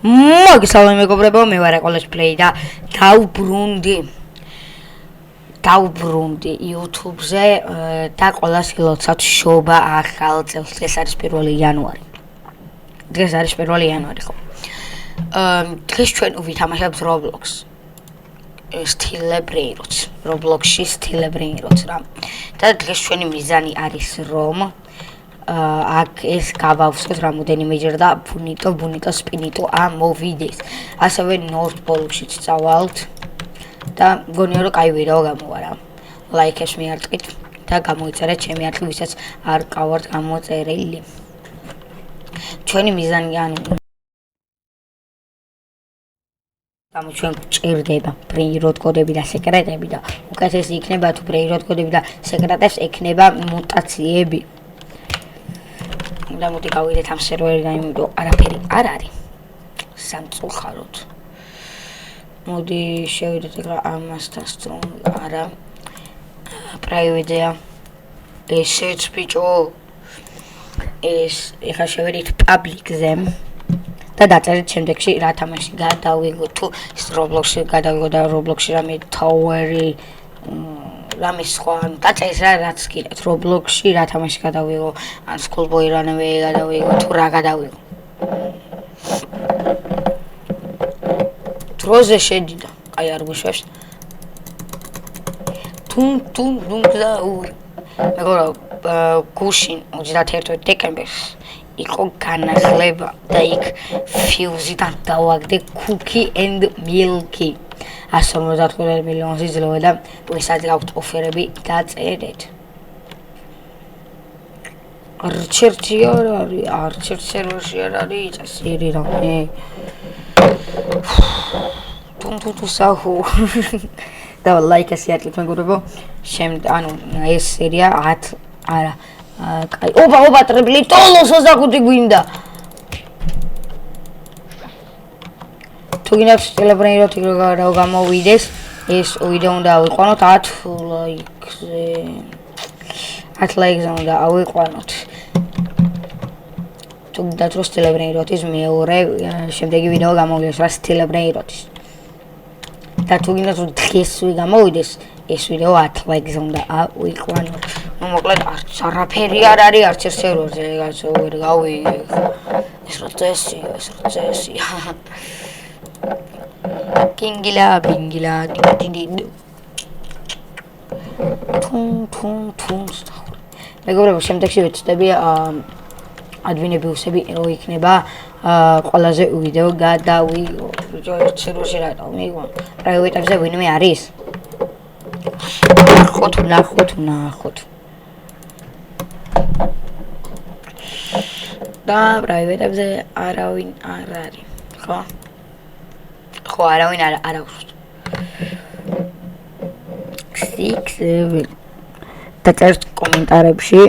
მოგესალმებით მეგობრებო, მე ვარ ეკოლეს პლეი და დავბრუნდი YouTube-ზე და ყველას გილოცავთ შობა ახალ წელს. დღეს არის 1 იანვარი. ხო. დღეს ჩვენ ვითამაშებთ Roblox. Roblox-ში სტილებრინგროც რა. და დღეს ჩვენი მიზანი არის რომ აქ ეს გავავსოთ რამოდენიმეჯერ და ბუნიტო სპინიტო ამოვიდეს. ასევე North Pole-შიც წავალთ და მგონია რომ კაი ვიდეო გამოვა რა. ლაიქებს მიარტყით და გამოიწერეთ ჩემი არხი, ვისაც არ ყავართ გამოწერილი. ჩვენი მიზანი ჩვენ ჭირდება ბრეიროდ კოდები და სეკრეტები და უკეთესი იქნება თუ ბრეიროდ კოდები და სეკრეტებს ექნება მუტაციები. და მოდი გავიდეთ ამ სერვერიდან, იმიტომ არაფერი არ არის სამწუხაროდ. მოდი შევიდეთ ეგ რა ამასთან სწრომ არა პრაივეტია ესეც ბიჭო ეს ეხა შევიდეთ პაბლიკზე და დაწერეთ შემდეგში რა თამაში გადავიღო თუ Roblox-ში გადავიღო და Roblox-ში რამე Tower-ი რამე სხვა დაწერეთ რაც გინდათ Roblox-ში რა თამაში გადავიღო ან Schoolboy რანავე გადავიღო თუ რა გადავიღო დროზე შედიდა აი არ გვიშვებს თუნ გზაური მეგობრებო გუშინ 31 დეკემბერს იყო განახლება და იქ ფიუზიდან დავაგდე Cookie and Milky 155 მილიონი ძლოვა და ვისაც გაქვთ ოფერები დაწერეთ. არჩერჩი არ არის წესიერი რამე თუნ საჰუ და ლაიქები აკეთეთ მეგობრებო ანუ ეს სერია 10 არა კაი ოპა ტრიბლი ტოლოს 25 გვინდა თუ გინდათ ტელებრეიროთ იქ რა გამოვიდეს ეს ვიდეო უნდა ავიყვანოთ 10 ლაიქზე უნდა ავიყვანოთ თუ გინდათ რომ ტელებრეიროთის მეორე შემდეგი ვიდეო გამოვიდეს რა ტელებრეიროთის და თუ გინდათ რომ დღეს გამოვიდეს ეს ვიდეო 10 ლაიქზე უნდა ავიყვანოთ ну მოკლედ არაფერი არ არის არც ერთ სერვერზე ეგაც ვერ გავიგე ეს რა წესია კინგილა ბინგილა თუნ მეგობრებო შემდეგში ვეცდები ადმინები უსები რო იქნება ყველაზე ვიდეო გადავიღო ერთ სერვერში რატომ მიიღო პრაივეტებზე ვინმე არის ნახოთ და პრაივეტებზე არავინ არ არის ხო არავინ არ აქვს 6 და წერთ კომენტარებში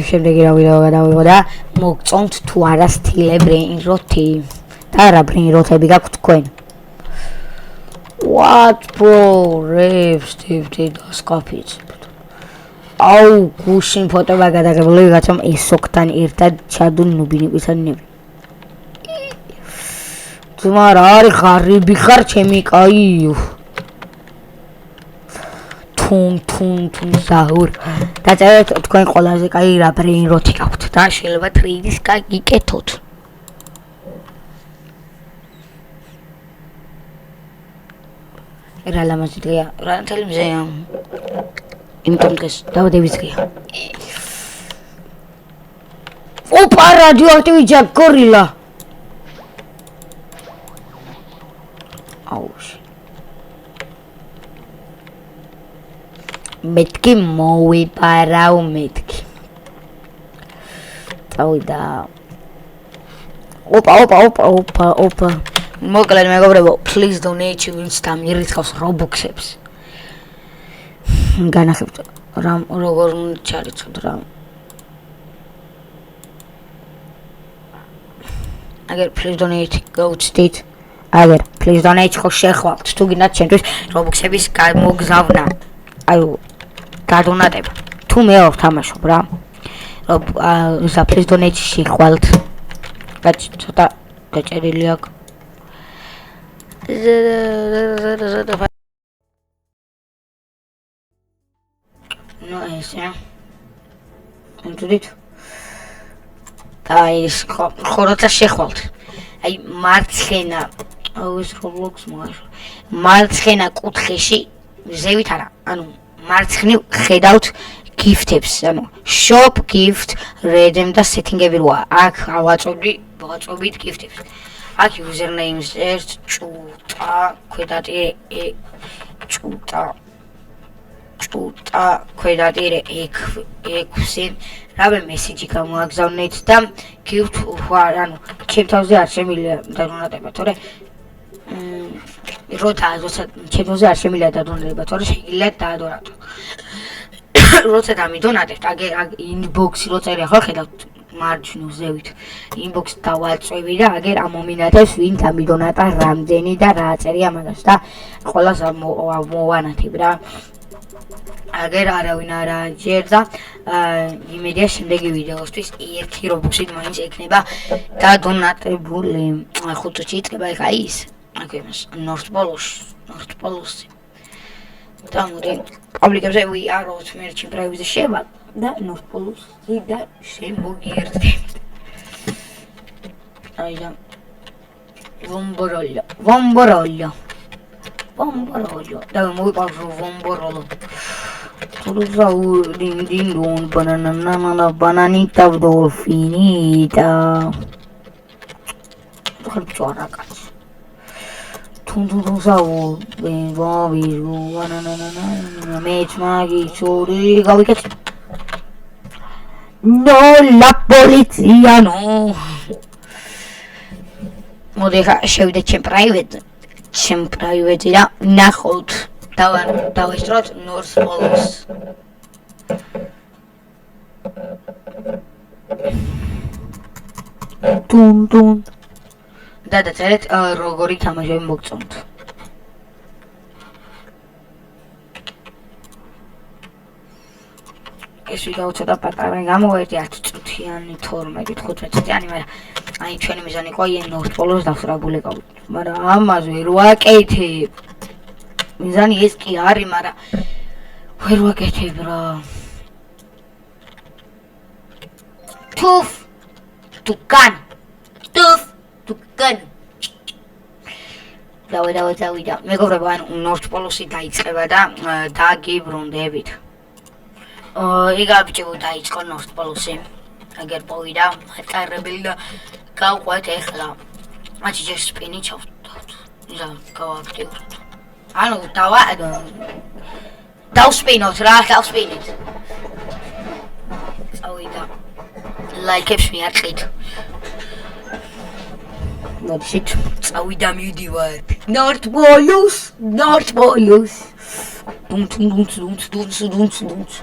შემდეგი რა ვიდეო გადავიღო და მოგწონთ თუ არა სტილებრინგროთი და რა ბრინგროთები გაქვთ თქვენ What bro rave Steve დასკაფიც აუ გუშინ ფოტოა გადაღებული ვიღაცამ ესოქთან ერთად ჩადუნ ნუბინიპისანები თუმარა არის ღარიბი ხარ ჩემი კაი თუნ საჰურ დაწერეთ თქვენ ყველაზე კაი რა ბრეინროთი გაქვთ და შეიძლება ტრეიდის გიკეთოთ რა ლამაზი დღეა რა თელი მზეა იმიტომ დღეს დავდების დღეა ოპა რადიოაქტივი ჯაკ გორილა აუში მეთქი მოვიპარავ მეთქი წავიდა ოპა მოკლედ მეგობრებო please donate wins და მირიცხავს Robux-ებს განახებთ რამ როგორ ჩარიცოთ რამ აგერ please donate GoatState აგერ please donate ხო შეხვალთ თუ გინდათ ჩემთვის Robux-ების გამოგზავნა აი გადონატება თუ მე ვარ თამაშობ რა please donate შეხვალთ რაც ცოტა გაჭერილი აქ. ნუ ესე. ინტრიდით. აი, ხო როცა შეხვალთ. აი, მარცხენა ეს Roblox მოაშ. მარცხენა კუთხეში ზევით არა. ანუ მარცხნივ ხედავთ gift-ებს, ანუ shop gift, redeem და setting-ები როა. აქ ვაწვდით gift-ებს. აქ username-ს ერთ ჭუტა, ქვედატირე ჭუტა, ქვედატირე 6. რავე მესიჯი გამოაგზავნეთ და gift ანუ ჩემ თავზე არ შემიძლია დადონატება, თორე როცა ჩემ თავზე არ შემიძლია დადონატება, თორე შეიძლება დაადონატო. როცა დამიდონატებთ, აგერ inbox-ი როცა ახლა ხედავთ მარჯვნივ ზევით inbox დავაწვევი და აგერ ამომინათებს ვინ დამიდონატა რამდენი და რა აწერია მაგას და ყველას მოვანათებ რა. აგერ არავინ არ აჯერდა იმედია შემდეგი ვიდეოსთვის 1 რობუქსით მაინც ექნება დადონატებული. 5 წუთში იწყება ეხა ის აქ იმას North Pole-ში და მოდი პაბლიკებზე ვიაროთ მერჩი პრაივზე შევა და North Pole-ში და შემოგიერთდებით. აი და ვომბოროლო და მოვიყვანო ვომბოროლო. Turuzau din don bananita dolfinita. Turuzau Turuzau banana mech magi chori gawiket. No la polizia no. Modega შევიდე ჩემ პრაივეტი და ნახოთ. დავესწროთ North Pole-ს. Დუნ და დაწერეთ როგორი თამაშები მოგწონთ. ეს ვიდეო ცოტა პატარა გამოერთი 10 წუთიანი 12-15 წუთიანი, მაგრამ აი ჩვენი მიზანი იყო North Pole-ს დასწრაბულიყავით. მაგრამ ამას ვერ ვაკეთებ. მიზანი ეს კი არის, მაგრამ ვერ ვაკეთებ რა. თუფ tukkan. დავიდა. მეგობრებო, ანუ North Pole-ში დაიწყება და დაგიბრუნდებით. იგავ ბიჭო დაიწყო North Pole-ში. აგერ პოვიდა მატარებელი და გავყვეთ ეხლა. მაშინ ჯერ სპინი ჩავდოთ. ისა გავაქტიუროთ. ანუ დავსპინოთ რა, დავსპინით. წავიდა. ლაიქებს მიაყრით. მოდით, წავიდა მივდივარ. North Pole-ს. დუნც.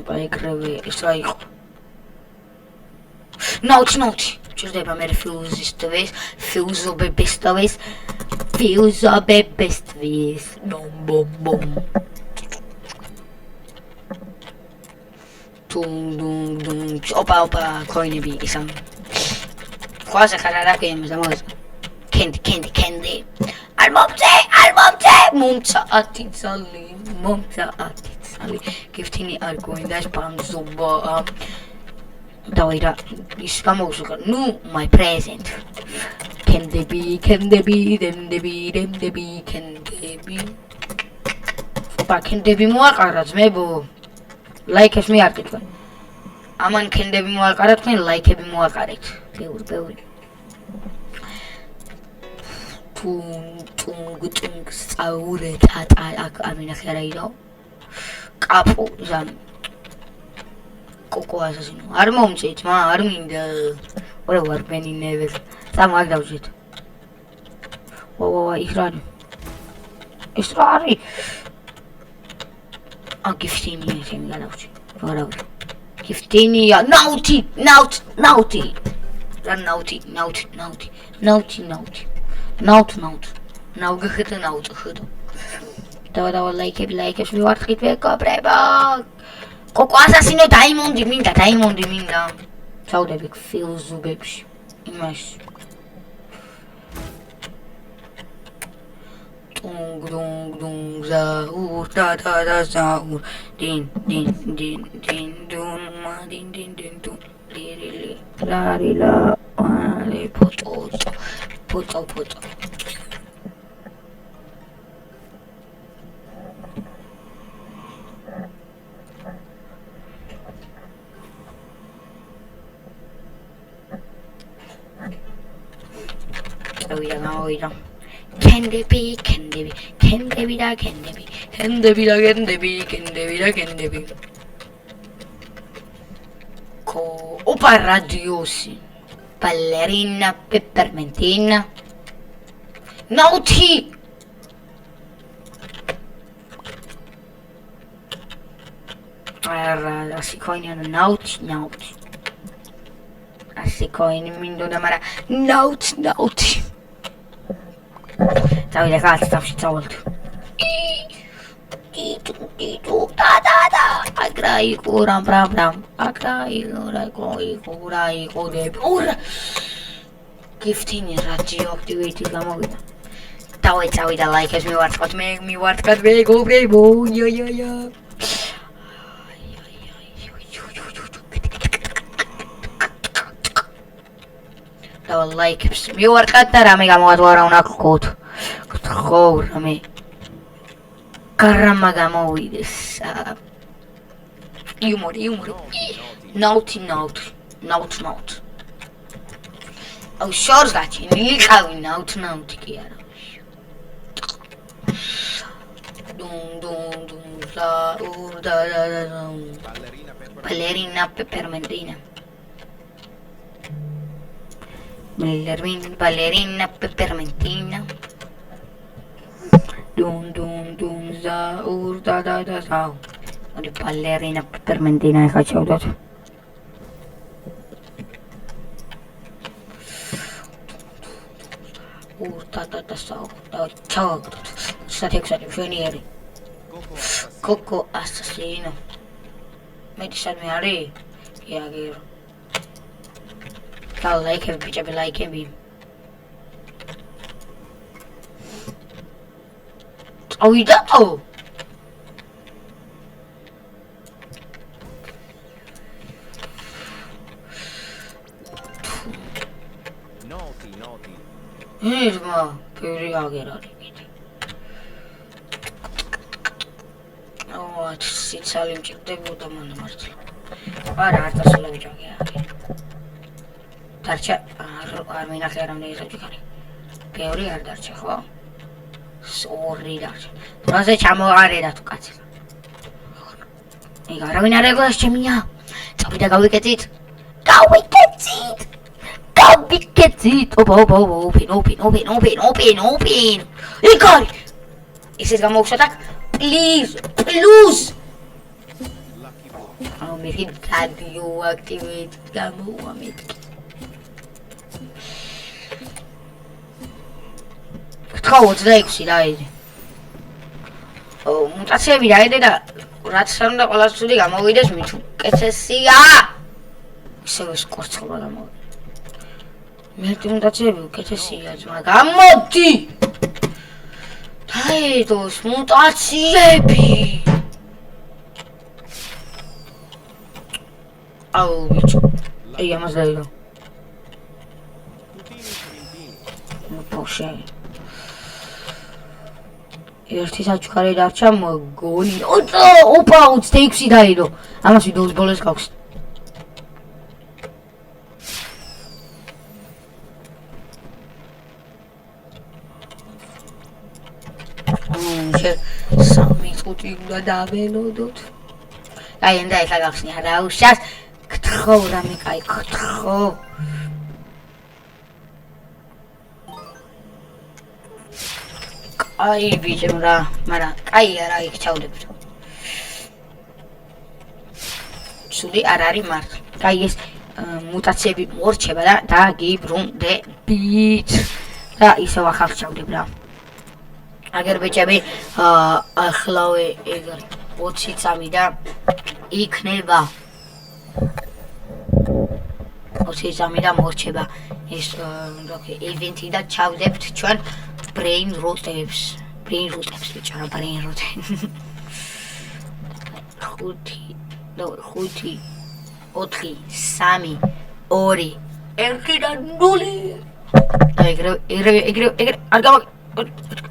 Baikrevi, ეს რა იყო? ნაუთი. ჭირდება მე ფიუზისტვის. ბომ. დუნ. ოპა, კოინები ისამ. ხوازე ხარ იმას ამას. კენდი. არ მომწე. მომცა 10 წალი. Giftini არ გოინდა სპანზობა. დავიდა ის გამოვსულა. ნუ my present. კენდები. ოპა კენდები მოაყარა ძმებო. ლაიქებს მიარყით თქვენ. ამან კენდები მოაყარა თქვენ ლაიქები მოაყარეთ. ბევრი. ტუნგ სწაურე ტატა აქ ამინახე რა იდო. კაპო ზამ კოკო ასასინო არ მომწით არ მინდა ორე ვარ მენინევეს წამაგ დავжит ვა იხრარი ეს რა არის გიფტინია ჩემი გადავჭი ვარავი გიფტინია ნაუთი რა ნაუთი ნავგეხეთ ნაუთი ხედო დავა ლაიქებს მივარტყით მეგობრებო. კოკო ასასინო დაიმონდი მინდა. ჩავდები ფილზუბებში იმაში Dung zaur da zaur din dun ma din dun li la le poto oida Can they be Opa radiosi ballerina peppermentina naughty si coinano naughty si coin mindona mara naughty Davide cazzo sta uscendo da agrai kuram bram agrai ura gifting radioactivity გამოვიდა დავეწავიდა ლაიქებს მივარტყათ მე გოგრებო ია და ლაიქებს მივარტყათ და რამე გამოვატვარა უნდა გქოთ ხო რამე კარამა გამოვიდეს იუმორი ნაუთი აუ შორს გაჩენილი ყავი ნაუთი კი არა დუნ და ურდა ballerina peppermentina ballerina peppermentina Dun zaur da zaur Oli ballerina peppermentina e faccio dato da zaur ciao state finire Coco assassino mi disarmare che agero Ciao like and bitch like him Oh, you don't. Naughty. Here's my beauty. I'll get out of it. Oh, it's all in check. They put them on the market. Para that's all we jog. Darcha, armina kaya ramne isa jukari. Beauty ar darcha ho. Sorry, darcha. Rose chamo areda tu kati. Ega ramina rego shemia. Sabida gawiketit. Open. Igor! Is გამოვშატაკ? Please. მე გადიოაქტივეთ გამოვამეთ. გთხოვ 26 დაიდე. მუტაციები დაიდე და რაც უნდა ყველას ცუდი გამოვიდეს მით უკეთესია. ისევ ეს კორცხობა გამოვიდა. მე მუტაციები უკეთესია ძმა გამოდი. დაიდოს მუტაციები. აუ ბიჭო. აი ამას დაიდო. მოპოშე. ერთი საჩუქარი დარჩა მოგონი. ოპა 26 დაიდო. ამას ვიდეოს ბოლოს გავხსნი. სამი წუთი უნდა დავენოდოთ. აი ენდა ეხლა გავხსნი რა უშავს. გთხოვ რამე კაი გთხოვ. აი ბიჭო რა, მაგრამ კაი არა იქ ჩავდებით. სული არ არის მართლა. კაი ეს მუტაციები მორჩება და დაგიბრუნდებით. და ისევ ახალ ჩავდებ რა. აგერ ბიჭები ახლავე ეგრე 20 წამი და იქნება 40 და მორჩება ეს ივენთი და ჩავდებთ ჩვენ brain rotებს ბიჭო რა brain rot 5 4 3 2 1 და 0 ეგრე არ გავა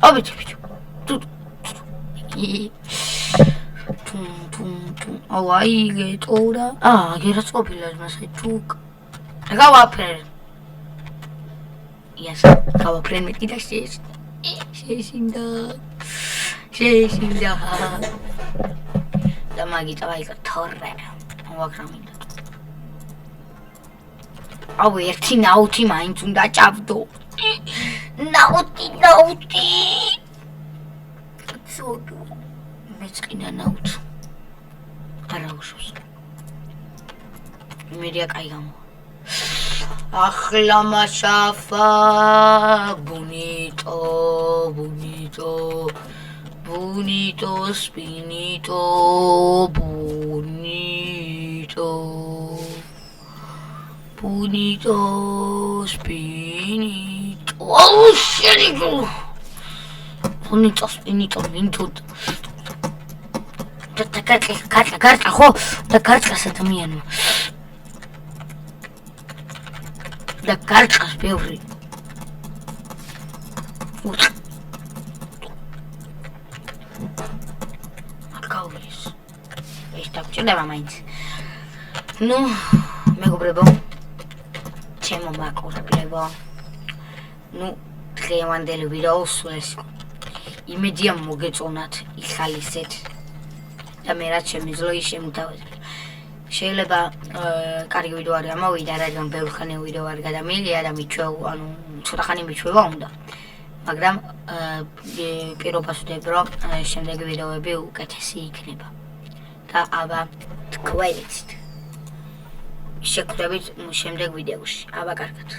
აბიჭო აუ აიგე ტორა გერაც ყოფილა მასე ჩუკ გავაფრენ იას გავაფრენ მე კიდე შეშინდა და მაგით აიგე თორე ვაკრამინდა აუ ერთი ნაუთი მაინც უნდა ჭავდო ნაუთი ცოდო მეწყინა ნაუთი არაუშავს მერია კაი გამო ახლა მასაფა bonito spinito oh shit bonito spinito და კარტა ხო და კარტას ადამიანმა და კარტას ბევრი აკაულის ეს დაგჭირდება მაინც ნუ მეგობრებო ჩემო მაკურებლებო ნუ დღევანდელი ვიდეო სულეს იმედია მოგეწონათ იხალისეთ და მე რაც შემიძლია ის შემოთავაზებთ. შეიძლება კარგი ვიდეო არ გამოვიდა, რადგან ბევრი ხანი ვიდეო არ გადამიღია და ცოტა ხანი მიჩვევა უნდა. მაგრამ პირობას ვდებ, რომ შემდეგი ვიდეოები უკეთესი იქნება. და აბა თქვენით შეხვდებით შემდეგ ვიდეოში. აბა კარგად.